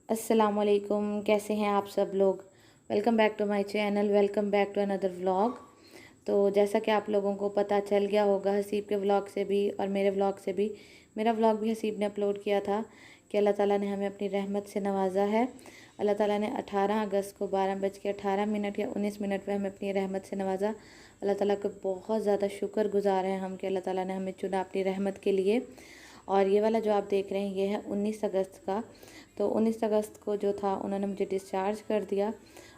अस्सलामुअलैकुम, कैसे हैं आप सब लोग। Welcome back to my channel, welcome back to another vlog. तो जैसा कि आप लोगों को पता चल गया होगा हसीब के व्लॉग से भी और मेरे व्लॉग से भी, मेरा व्लॉग भी हसीब ने अपलोड किया था कि अल्लाह ताला ने हमें अपनी रहमत से नवाजा है। अल्लाह ताला ने 18 अगस्त को 12:18 या 19 मिनट में हमें अपनी रहमत से नवाजा। अल्लाह ताला को बहुत ज़्यादा शुक्रगुजार हैं हम कि अल्लाह ताला ने हमें चुना अपनी रहमत के लिए। और ये वाला जो आप देख रहे हैं ये है 19 अगस्त का। तो 19 अगस्त को जो था उन्होंने मुझे डिस्चार्ज कर दिया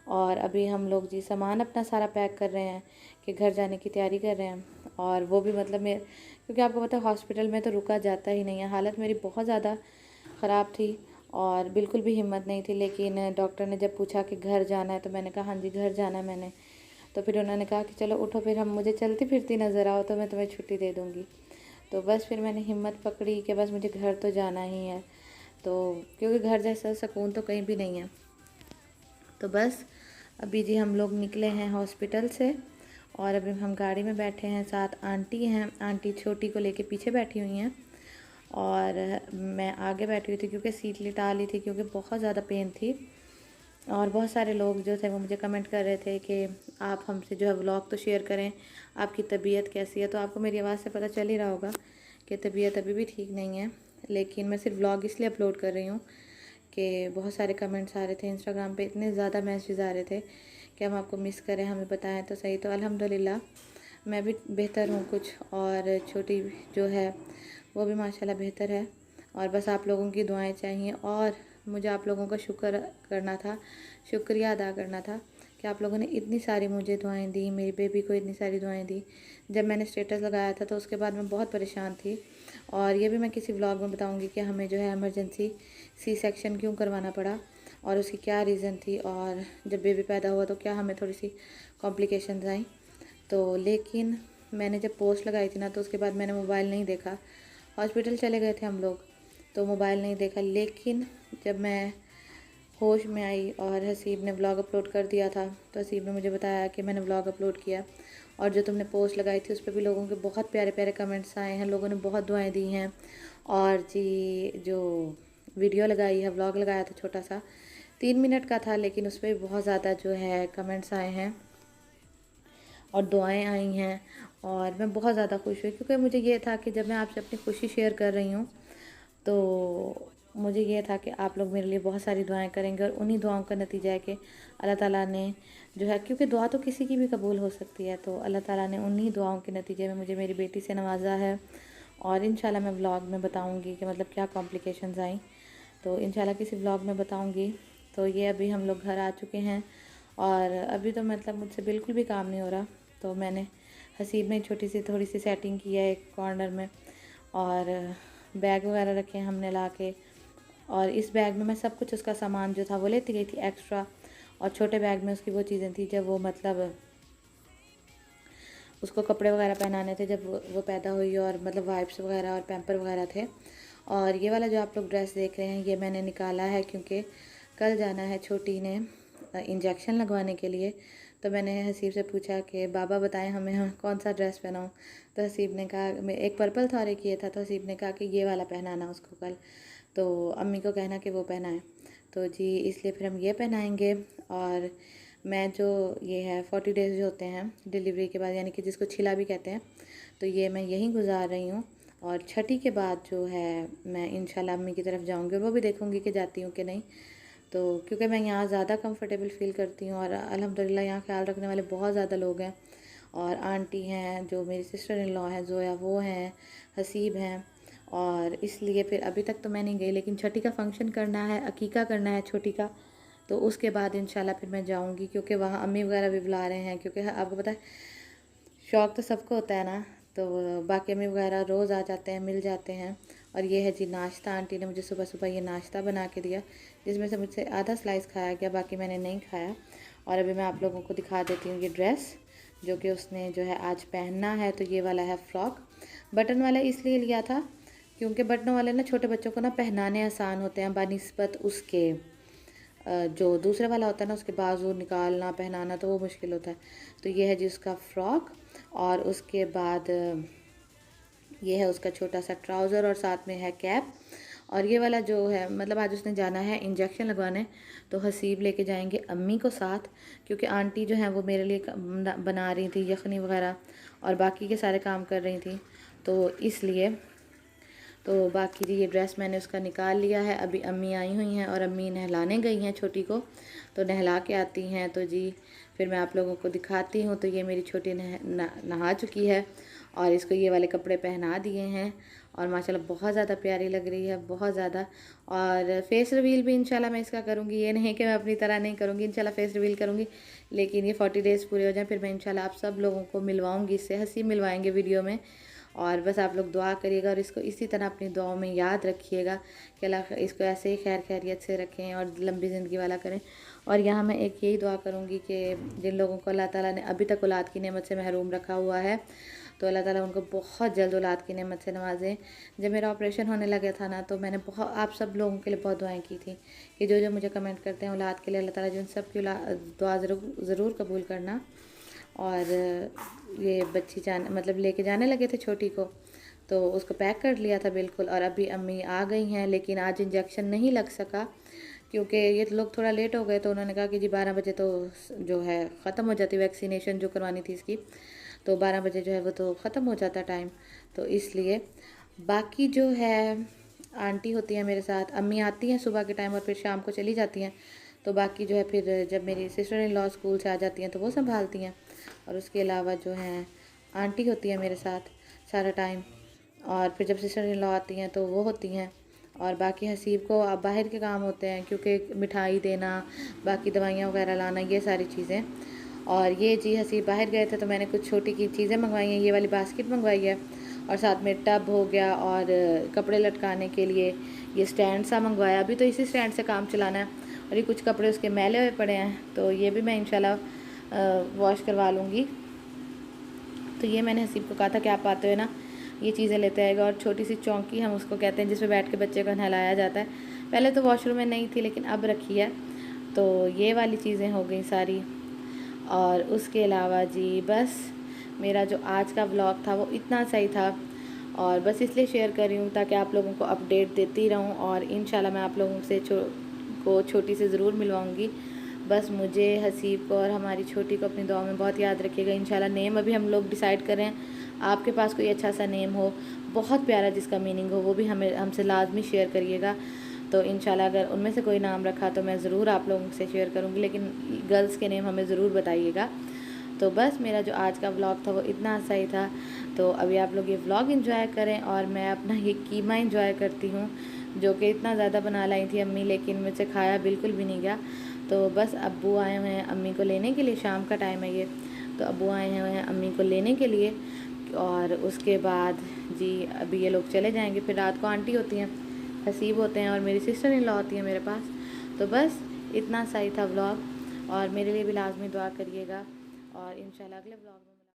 और अभी हम लोग जी सामान अपना सारा पैक कर रहे हैं कि घर जाने की तैयारी कर रहे हैं। और वो भी मतलब मैं, क्योंकि आपको पता है हॉस्पिटल में तो रुका जाता ही नहीं है। हालत मेरी बहुत ज़्यादा ख़राब थी और बिल्कुल भी हिम्मत नहीं थी, लेकिन डॉक्टर ने जब पूछा कि घर जाना है तो मैंने कहा हाँ जी घर जाना है मैंने। तो फिर उन्होंने कहा कि चलो उठो, फिर हम मुझे चलती फिरती नज़र आओ तो मैं तुम्हें छुट्टी दे दूँगी। तो बस फिर मैंने हिम्मत पकड़ी कि बस मुझे घर तो जाना ही है। तो क्योंकि घर जैसा सुकून तो कहीं भी नहीं है। तो बस अभी जी हम लोग निकले हैं हॉस्पिटल से और अभी हम गाड़ी में बैठे हैं। साथ आंटी हैं, आंटी छोटी को लेके पीछे बैठी हुई हैं और मैं आगे बैठी हुई थी क्योंकि सीट लिटा ली थी क्योंकि बहुत ज़्यादा पेन थी। और बहुत सारे लोग जो थे वो मुझे कमेंट कर रहे थे कि आप हमसे जो है व्लॉग तो शेयर करें, आपकी तबीयत कैसी है। तो आपको मेरी आवाज़ से पता चल ही रहा होगा कि तबीयत अभी भी ठीक नहीं है, लेकिन मैं सिर्फ व्लॉग इसलिए अपलोड कर रही हूँ कि बहुत सारे कमेंट्स आ रहे थे इंस्टाग्राम पे, इतने ज़्यादा मैसेज आ रहे थे कि हम आपको मिस करें, हमें बताएं तो सही। तो अल्हम्दुलिल्लाह मैं भी बेहतर हूँ कुछ, और छोटी जो है वो भी माशाल्लाह बेहतर है। और बस आप लोगों की दुआएं चाहिए और मुझे आप लोगों का शुक्र करना था, शुक्रिया अदा करना था कि आप लोगों ने इतनी सारी मुझे दुआएं दी, मेरी बेबी को इतनी सारी दुआएं दी। जब मैंने स्टेटस लगाया था तो उसके बाद मैं बहुत परेशान थी और ये भी मैं किसी व्लॉग में बताऊंगी कि हमें जो है इमरजेंसी सी सेक्शन क्यों करवाना पड़ा और उसकी क्या रीज़न थी, और जब बेबी पैदा हुआ तो क्या हमें थोड़ी सी कॉम्प्लिकेशंस आई। तो लेकिन मैंने जब पोस्ट लगाई थी ना तो उसके बाद मैंने मोबाइल नहीं देखा। हॉस्पिटल चले गए थे हम लोग तो मोबाइल नहीं देखा, लेकिन जब मैं होश में आई और हसीब ने व्लॉग अपलोड कर दिया था तो हसीब ने मुझे बताया कि मैंने व्लॉग अपलोड किया और जो तुमने पोस्ट लगाई थी उस पर भी लोगों के बहुत प्यारे प्यारे कमेंट्स आए हैं, लोगों ने बहुत दुआएं दी हैं। और जी जो वीडियो लगाई है, व्लॉग लगाया था छोटा सा 3 मिनट का था, लेकिन उस पर भी बहुत ज़्यादा जो है कमेंट्स आए हैं और दुआएं आई हैं। और मैं बहुत ज़्यादा खुश हुई क्योंकि मुझे ये था कि जब मैं आपसे अपनी खुशी शेयर कर रही हूँ तो मुझे ये था कि आप लोग मेरे लिए बहुत सारी दुआएं करेंगे और उन्हीं दुआओं का नतीजा है कि अल्लाह ताला ने जो है, क्योंकि दुआ तो किसी की भी कबूल हो सकती है, तो अल्लाह ताला ने उन्हीं दुआओं के नतीजे में मुझे मेरी बेटी से नवाजा है। और इंशाल्लाह मैं व्लॉग में बताऊंगी कि मतलब क्या कॉम्प्लिकेशंस आई, तो इंशाल्लाह किसी व्लॉग में बताऊंगी। तो ये अभी हम लोग घर आ चुके हैं और अभी तो मतलब मुझसे बिल्कुल भी काम नहीं हो रहा, तो मैंने हसीब में छोटी सी थोड़ी सी सेटिंग की है एक कॉर्नर में और बैग वगैरह रखे हैं हमने ला के। और इस बैग में मैं सब कुछ उसका सामान जो था वो लेती गई थी एक्स्ट्रा, और छोटे बैग में उसकी वो चीज़ें थी जब वो मतलब उसको कपड़े वगैरह पहनाने थे जब वो पैदा हुई, और मतलब वाइप्स वगैरह और पैम्पर वगैरह थे। और ये वाला जो आप लोग ड्रेस देख रहे हैं ये मैंने निकाला है क्योंकि कल जाना है छोटी ने इंजेक्शन लगवाने के लिए। तो मैंने हसीब से पूछा कि बाबा बताएं हमें कौन सा ड्रेस पहनाऊँ। तो हसीब ने कहा, एक पर्पल था और एक ये था, तो हसीब ने कहा कि ये वाला पहनाना उसको कल, तो अम्मी को कहना कि वो पहनाएं। तो जी इसलिए फिर हम ये पहनाएंगे। और मैं जो ये है 40 डेज़ जो होते हैं डिलीवरी के बाद, यानी कि जिसको छिला भी कहते हैं, तो ये मैं यहीं गुजार रही हूँ। और छठी के बाद जो है मैं इंशाल्लाह अम्मी की तरफ जाऊँगी और वो भी देखूँगी कि जाती हूँ कि नहीं। तो क्योंकि मैं यहाँ ज़्यादा कंफर्टेबल फ़ील करती हूँ और अल्हम्दुलिल्लाह यहाँ ख्याल रखने वाले बहुत ज़्यादा लोग हैं। और आंटी हैं जो मेरी सिस्टर इन लॉ हैं ज़ोया, वो हैं, हसीब हैं। और इसलिए फिर अभी तक तो मैं नहीं गई, लेकिन छठी का फंक्शन करना है, अकीका करना है छोटी का, तो उसके बाद इंशाल्लाह फिर मैं जाऊंगी क्योंकि वहाँ अम्मी वगैरह भी बुला रहे हैं। क्योंकि आपको पता है शौक़ तो सबको होता है ना, तो बाकी अम्मी वगैरह रोज़ आ जाते हैं, मिल जाते हैं। और ये है जी नाश्ता, आंटी ने मुझे सुबह सुबह ये नाश्ता बना के दिया जिसमें से मुझसे आधा स्लाइस खाया गया, बाकी मैंने नहीं खाया। और अभी मैं आप लोगों को दिखा देती हूँ ये ड्रेस जो कि उसने जो है आज पहनना है। तो ये वाला है फ्रॉक, बटन वाला इसलिए लिया था क्योंकि बटनों वाले ना छोटे बच्चों को ना पहनाने आसान होते हैं बनिस्बत उसके जो दूसरे वाला होता है ना उसके बाजू निकालना पहनाना तो वो मुश्किल होता है। तो ये है जी उसका फ़्रॉक, और उसके बाद ये है उसका छोटा सा ट्राउज़र और साथ में है कैप। और ये वाला जो है मतलब आज उसने जाना है इंजेक्शन लगवाने, तो हसीब लेके जाएंगे अम्मी को साथ, क्योंकि आंटी जो है वो मेरे लिए बना रही थी यखनी वगैरह और बाकी के सारे काम कर रही थी, तो इसलिए। तो बाकी जी ये ड्रेस मैंने उसका निकाल लिया है। अभी अम्मी आई हुई हैं और अम्मी नहलाने गई हैं छोटी को, तो नहला के आती हैं तो जी फिर मैं आप लोगों को दिखाती हूँ। तो ये मेरी छोटी नहा चुकी है और इसको ये वाले कपड़े पहना दिए हैं और माशाल्लाह बहुत ज़्यादा प्यारी लग रही है, बहुत ज़्यादा। और फेस रिवील भी इंशाल्लाह मैं इसका करूँगी, ये नहीं कि मैं अपनी तरह नहीं करूँगी, इंशाल्लाह फेस रिवील करूँगी, लेकिन ये 40 डेज़ पूरे हो जाएं फिर मैं इंशाल्लाह आप सब लोगों को मिलवाऊँगी इससे, हसीब मिलवाएंगे वीडियो में। और बस आप लोग दुआ करिएगा और इसको इसी तरह अपनी दुआओं में याद रखिएगा कि अल्लाह इसको ऐसे ही खैर खैरियत से रखें और लंबी ज़िंदगी वाला करें। और यहाँ मैं एक यही दुआ करूँगी कि जिन लोगों को अल्लाह ताला ने अभी तक औलाद की नेमत से महरूम रखा हुआ है, तो अल्लाह ताला उनको बहुत जल्द औलाद की नेमत से नवाजें। जब मेरा ऑपरेशन होने लगा था ना, तो मैंने बहुत आप सब लोगों के लिए बहुत दुआएं की थी कि जो जो मुझे कमेंट करते हैं औलाद के लिए, अल्लाह ताला जो उन सब की दुआ ज़रूर कबूल करना। और ये बच्ची मतलब लेके जाने लगे थे छोटी को, तो उसको पैक कर लिया था बिल्कुल। और अभी अम्मी आ गई हैं, लेकिन आज इंजेक्शन नहीं लग सका क्योंकि ये लोग थोड़ा लेट हो गए, तो उन्होंने कहा कि जी 12 बजे तो जो है ख़त्म हो जाती वैक्सीनेशन जो करवानी थी इसकी, तो 12 बजे जो है वो तो ख़त्म हो जाता टाइम, तो इसलिए। बाकी जो है आंटी होती है मेरे साथ, अम्मी आती हैं सुबह के टाइम और फिर शाम को चली जाती हैं, तो बाकी जो है फिर जब मेरी सिस्टर इन लॉ स्कूल से आ जाती हैं तो वो संभालती हैं। और उसके अलावा जो है आंटी होती है मेरे साथ सारा टाइम, और फिर जब सिस्टर इन लॉ आती हैं तो वो होती हैं। और बाकी हसीब को अब बाहर के काम होते हैं, क्योंकि मिठाई देना, बाकी दवाइयाँ वगैरह लाना, ये सारी चीज़ें। और ये जी हसीब बाहर गए थे तो मैंने कुछ छोटी की चीज़ें मंगवाई हैं, ये वाली बास्केट मंगवाई है और साथ में टब हो गया और कपड़े लटकाने के लिए ये स्टैंड सा मंगवाया। अभी तो इसी स्टैंड से काम चलाना है। और ये कुछ कपड़े उसके मैले हुए पड़े हैं, तो ये भी मैं इंशाल्लाह वॉश करवा लूँगी। तो ये मैंने हसीब को कहा था कि आप आते हुए ना ये चीज़ें लेते आएगा। और छोटी सी चौंकी हम उसको कहते हैं जिसमें बैठ के बच्चे को नहलाया जाता है, पहले तो वॉशरूम में नहीं थी लेकिन अब रखी है। तो ये वाली चीज़ें हो गई सारी। और उसके अलावा जी बस मेरा जो आज का व्लॉग था वो इतना सही था, और बस इसलिए शेयर कर रही हूँ ताकि आप लोगों को अपडेट देती रहूँ। और इंशाल्लाह मैं आप लोगों से छोटी से ज़रूर मिलवाऊँगी। बस मुझे, हसीब को और हमारी छोटी को अपनी दुआ में बहुत याद रखिएगा। इंशाल्लाह नेम अभी हम लोग डिसाइड करें, आपके पास कोई अच्छा सा नेम हो बहुत प्यारा जिसका मीनिंग हो, वो भी हमसे लाजमी शेयर करिएगा। तो इंशाल्लाह अगर उनमें से कोई नाम रखा तो मैं ज़रूर आप लोगों से शेयर करूँगी, लेकिन गर्ल्स के नेम हमें ज़रूर बताइएगा। तो बस मेरा जो आज का व्लॉग था वो इतना सही था। तो अभी आप लोग ये व्लॉग एंजॉय करें और मैं अपना ये कीमा एंजॉय करती हूँ, जो कि इतना ज़्यादा बना लाई थी अम्मी, लेकिन मुझसे खाया बिल्कुल भी नहीं गया। तो बस अब्बू आए हुए हैं अम्मी को लेने के लिए, शाम का टाइम है ये, तो अब्बू आए हुए हैं अम्मी को लेने के लिए। और उसके बाद जी अभी ये लोग चले जाएंगे, फिर रात को आंटी होती हैं, हसीब होते हैं और मेरी सिस्टर इन लॉ होती है मेरे पास। तो बस इतना सही था व्लॉग, और मेरे लिए भी लाजमी दुआ करिएगा। और इंशाल्लाह अगले व्लॉग में